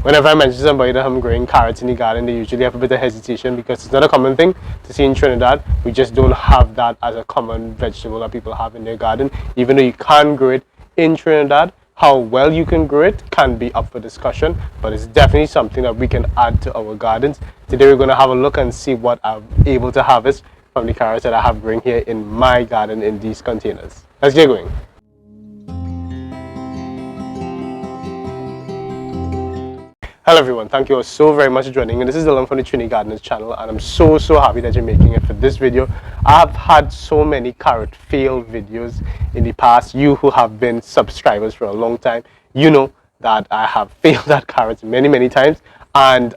Whenever I mention somebody that I'm growing carrots in the garden, they usually have a bit of hesitation because it's not a common thing to see in Trinidad. We just don't have that as a common vegetable that people have in their garden. Even though you can grow it in Trinidad, how well you can grow it can be up for discussion, but it's definitely something that we can add to our gardens. Today we're going to have a look and see what I'm able to harvest from the carrots that I have growing here in my garden in these containers. Let's get going. Hello everyone, thank you all so very much for joining me. This is Dylan from the Trinidad Gardeners channel, and I'm so happy that you're making it for this video. I've had so many carrot fail videos in the past. You who have been subscribers for a long time, you know that I have failed at carrots many times, and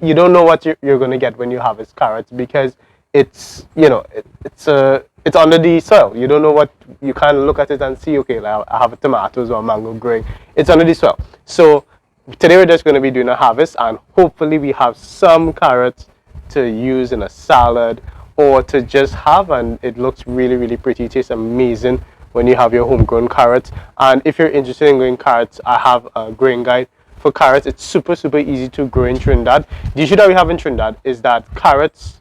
you don't know what you're going to get when you harvest carrots because it's, you know, it's under the soil. You don't know what, you can't look at it and see, okay, like I have a tomatoes or a mango growing. It's under the soil. So today we're just going to be doing a harvest, and hopefully we have some carrots to use in a salad or to just have, and it looks really pretty. It tastes amazing when you have your homegrown carrots. And if you're interested in growing carrots, I have a growing guide for carrots. It's super easy to grow in Trinidad. The issue that we have in Trinidad is that carrots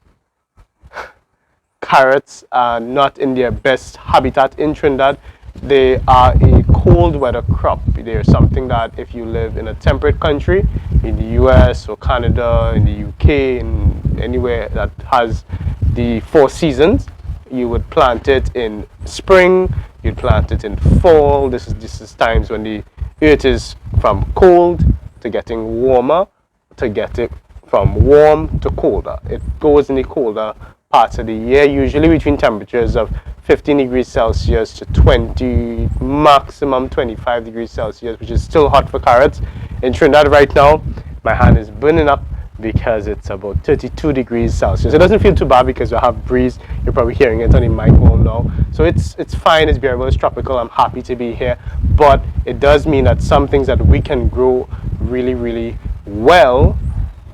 are not in their best habitat in Trinidad. They are a cold weather crop. They're something that if you live in a temperate country, in the US or Canada, in the UK, in anywhere that has the 4 seasons, you would plant it in spring, you'd plant it in fall. This is times when the earth is from cold to getting warmer, to get it from warm to colder. It goes in the colder parts of the year, usually between temperatures of 15 degrees Celsius to 20, maximum 25 degrees Celsius, which is still hot for carrots. In Trinidad right now, my hand is burning up because it's about 32 degrees Celsius. It doesn't feel too bad because we have breeze. You're probably hearing it on the microphone now. So it's fine, it's bearable, it's tropical. I'm happy to be here. But it does mean that some things that we can grow really well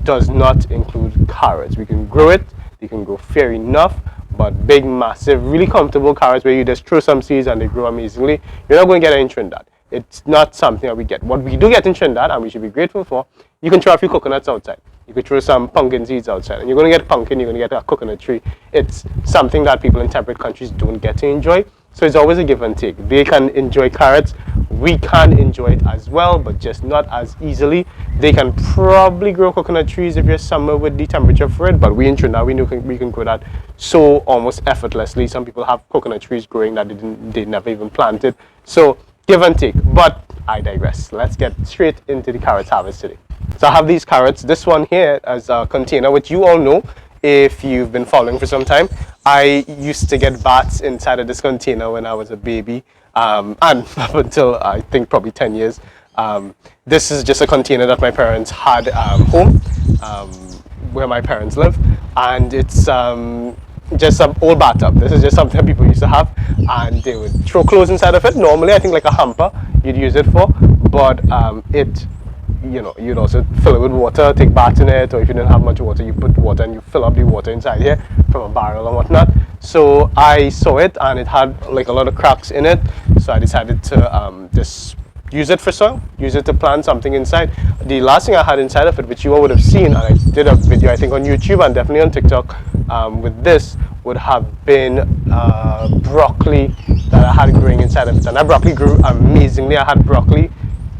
does not include carrots. We can grow it, they can grow fair enough, but big, massive, really comfortable carrots where you just throw some seeds and they grow amazingly, you're not going to get it in Trinidad. It's not something that we get. What we do get in Trinidad, and we should be grateful for, you can throw a few coconuts outside. You could throw some pumpkin seeds outside, and you're going to get pumpkin, you're going to get a coconut tree. It's something that people in temperate countries don't get to enjoy. So it's always a give and take. They can enjoy carrots, we can enjoy it as well, but just not as easily. They can probably grow coconut trees if you're somewhere with the temperature for it, but we in Trinidad, we know we can grow that so almost effortlessly. Some people have coconut trees growing that they never even planted. So give and take, but I digress. Let's get straight into the carrots harvest today. So I have these carrots, this one here as a container, which you all know if you've been following for some time. I used to get bats inside of this container when I was a baby, and up until I think probably 10 years. This is just a container that my parents had home, where my parents live, and it's just some old bathtub. This is just something people used to have, and they would throw clothes inside of it. Normally I think like a hamper you'd use it for, but you'd also fill it with water, take baths in it, or if you didn't have much water, you put water and you fill up the water inside here from a barrel and whatnot. So I saw it and it had like a lot of cracks in it, so I decided to just use it for soil, use it to plant something inside. The last thing I had inside of it, which you all would have seen, and I did a video I think on YouTube and definitely on TikTok with this, would have been broccoli that I had growing inside of it, and that broccoli grew amazingly. I had broccoli,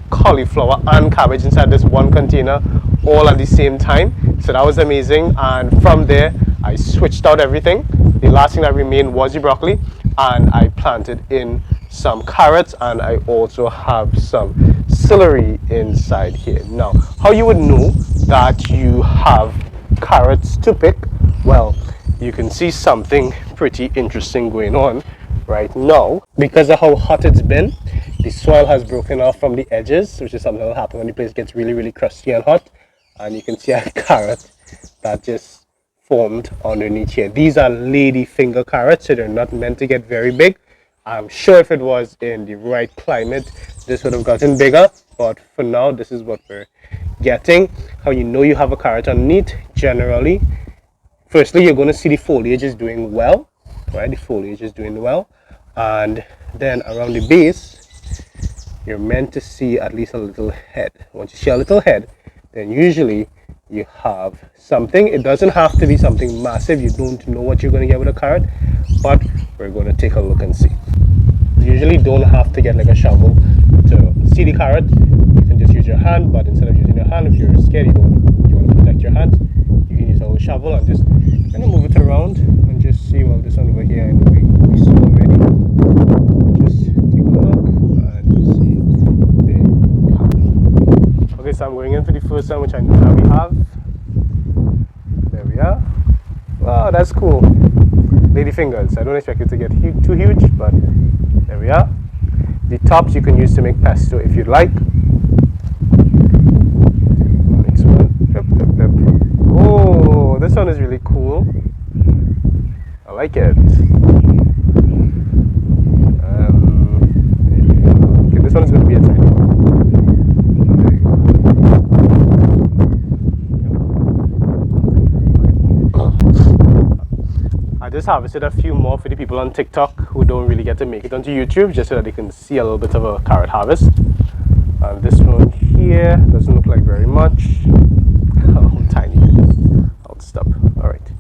cauliflower and cabbage inside this one container all at the same time, so that was amazing. And from there I switched out everything. The last thing that remained was the broccoli, and I planted in some carrots, and I also have some celery inside here. Now, how you would know that you have carrots to pick? Well, you can see something pretty interesting going on right now. Because of how hot it's been, the soil has broken off from the edges, which is something that will happen when the place gets really crusty and hot. And you can see a carrot that just formed underneath here. These are lady finger carrots, so they're not meant to get very big. I'm sure if it was in the right climate, this would have gotten bigger, but for now, this is what we're getting. How you know you have a carrot underneath? Generally, firstly, you're going to see the foliage is doing well, right? The foliage is doing well, and then around the base, you're meant to see at least a little head. Once you see a little head, then usually you have something. It doesn't have to be something massive. You don't know what you're going to get with a carrot, but we're going to take a look and see. You usually don't have to get like a shovel to see the carrot. You can just use your hand, but instead of using your hand, if you're scared, you want to protect your hands, you can use a little shovel and just kind of move it around and just see. Well, this one over here, I know we saw already. Just take a look and you see there. Okay, so I'm going in for the first one, which I know that we have. There we are. Wow, that's cool. Lady fingers. I don't expect it to get too huge, but there we are. The tops you can use to make pesto if you'd like. Next one. Oh, this one is really cool. I like it. Okay, this one is going to be a tiny one. I just harvested a few more for the people on TikTok who don't really get to make it onto YouTube, just so that they can see a little bit of a carrot harvest. And this one here doesn't look like very much. Oh, tiny. I'll stop. Alright.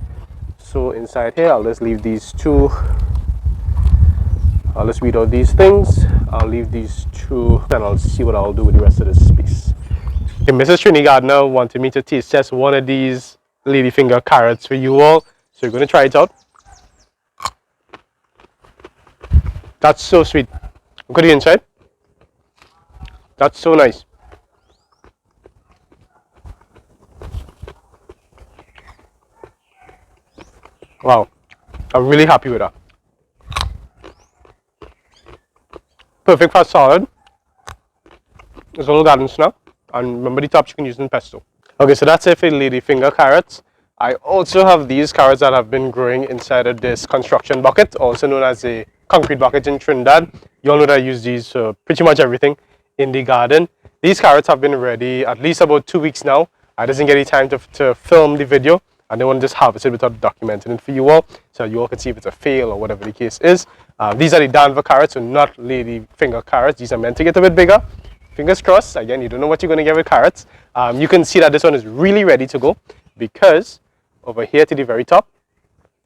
So inside here, I'll just leave these two. I'll just weed out these things. I'll leave these two, and I'll see what I'll do with the rest of this piece. Okay, Mrs. Trinidad now wanted me to taste test one of these ladyfinger carrots for you all. So you're going to try it out. That's so sweet. Look at the inside. That's so nice. Wow. I'm really happy with that. Perfect for salad. There's a little garden snack. And remember, the tops you can use in pesto. Okay, so that's it for ladyfinger carrots. I also have these carrots that have been growing inside of this construction bucket, also known as a concrete bucket in Trinidad. You all know that I use these for pretty much everything in the garden. These carrots have been ready at least about 2 weeks now. I didn't get any time to film the video, and I want to just harvest it without documenting it for you all, so you all can see if it's a fail or whatever the case is. These are the Danver carrots, so not ladyfinger carrots. These are meant to get a bit bigger. Fingers crossed. Again, you don't know what you're going to get with carrots. You can see that this one is really ready to go, because over here to the very top,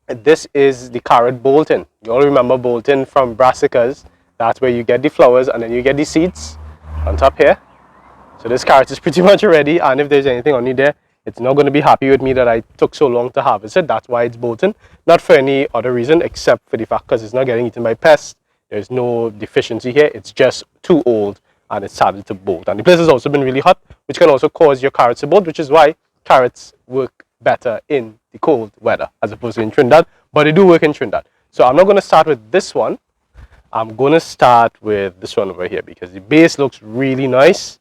this is the carrot bolting. You all remember bolting from brassicas. That's where you get the flowers and then you get the seeds on top here. So this carrot is pretty much ready, and if there's anything on it there, it's not going to be happy with me that I took so long to harvest it. That's why it's bolting. Not for any other reason except for the fact because it's not getting eaten by pests. There's no deficiency here. It's just too old and it started to bolt. And the place has also been really hot, which can also cause your carrots to bolt, which is why carrots work better in the cold weather as opposed to in Trinidad, but they do work in Trinidad. So I'm not going to start with this one. I'm going to start with this one over here because the base looks really nice.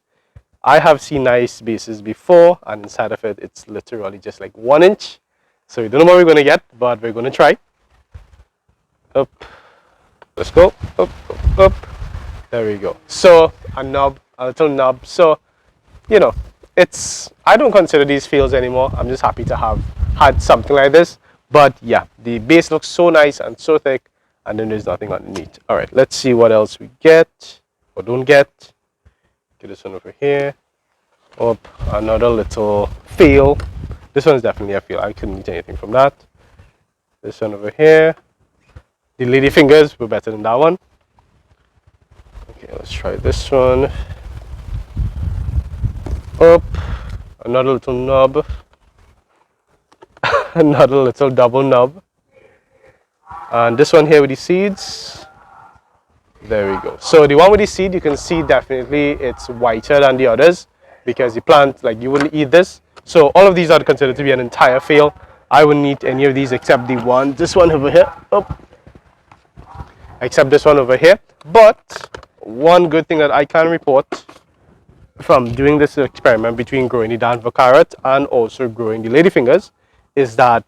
I have seen nice bases before, and inside of it, it's literally just like 1 inch. So we don't know what we're going to get, but we're going to try. Up. Let's go. Up, up, up. There we go. So a knob, a little knob. So, you know, I don't consider these fails anymore. I'm just happy to have had something like this. But yeah, the base looks so nice and so thick, and then there's nothing underneath. All right, let's see what else we get or don't get. Get this one over here. Up, another little fail. This one is definitely a fail. I couldn't eat anything from that. This one over here. The lady fingers were better than that one. Okay, let's try this one. Up, another little knob. Another little double knob. And this one here with the seeds. There we go. So the one with the seed, you can see definitely it's whiter than the others because the plant, like, you wouldn't eat this. So all of these are considered to be an entire fail. I wouldn't eat any of these except this one over here. Up. Except this one over here. But one good thing that I can report from doing this experiment between growing the Danver carrot and also growing the ladyfingers is that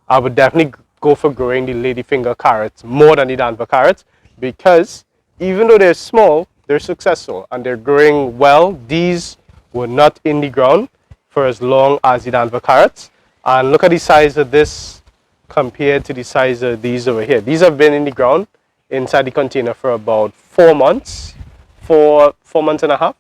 I would definitely go for growing the ladyfinger carrots more than the Danver carrots, because even though they're small, they're successful and they're growing well. These were not in the ground for as long as the Danver carrots. And look at the size of this compared to the size of these over here. These have been in the ground inside the container for about 4 months, four months and a half.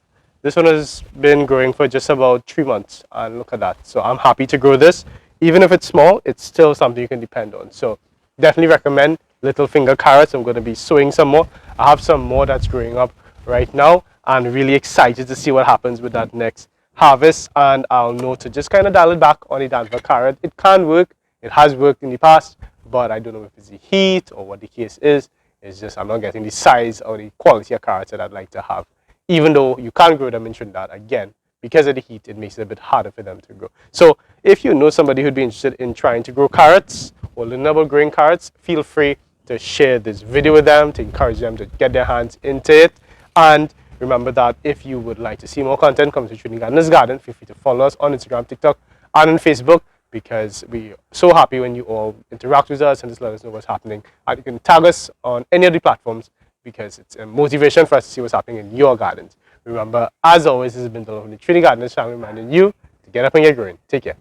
This one has been growing for just about 3 months, and look at that. So I'm happy to grow this. Even if it's small, it's still something you can depend on. So definitely recommend little finger carrots. I'm going to be sowing some more. I have some more that's growing up right now, and really excited to see what happens with that next harvest. And I'll know to just kind of dial it back on the Danver carrot. It can work. It has worked in the past, but I don't know if it's the heat or what the case is. It's just I'm not getting the size or the quality of carrots that I'd like to have. Even though you can grow them in Trinidad, again, because of the heat, it makes it a bit harder for them to grow. So if you know somebody who'd be interested in trying to grow carrots or learn about growing carrots, feel free to share this video with them, to encourage them to get their hands into it. And remember that if you would like to see more content come to Trinidad Gardener's Garden, feel free to follow us on Instagram, TikTok, and on Facebook, because we're so happy when you all interact with us and just let us know what's happening. And you can tag us on any of the platforms, because it's a motivation for us to see what's happening in your gardens. Remember, as always, this has been the lovely Trinidad Gardeners channel reminding you to get up and get growing. Take care.